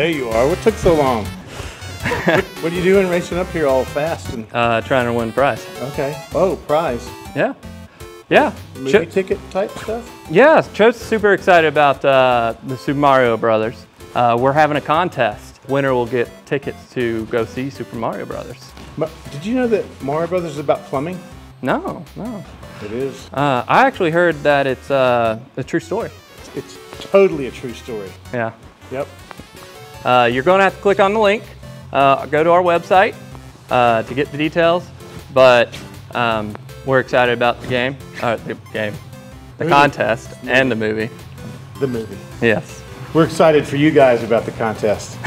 There you are. What took so long? what are you doing racing up here all fast? And trying to win prize. Okay. Oh, prize. Yeah. Yeah. Movie ticket type stuff? Yeah, Choate's super excited about the Super Mario Brothers. We're having a contest. Winner will get tickets to go see Super Mario Brothers. Did you know that Mario Brothers is about plumbing? No, no. It is. I actually heard that it's a true story. It's totally a true story. Yeah. Yep. You're going to have to click on the link, go to our website to get the details, but we're excited about the game, the contest, and the movie. The movie. Yes. We're excited for you guys about the contest.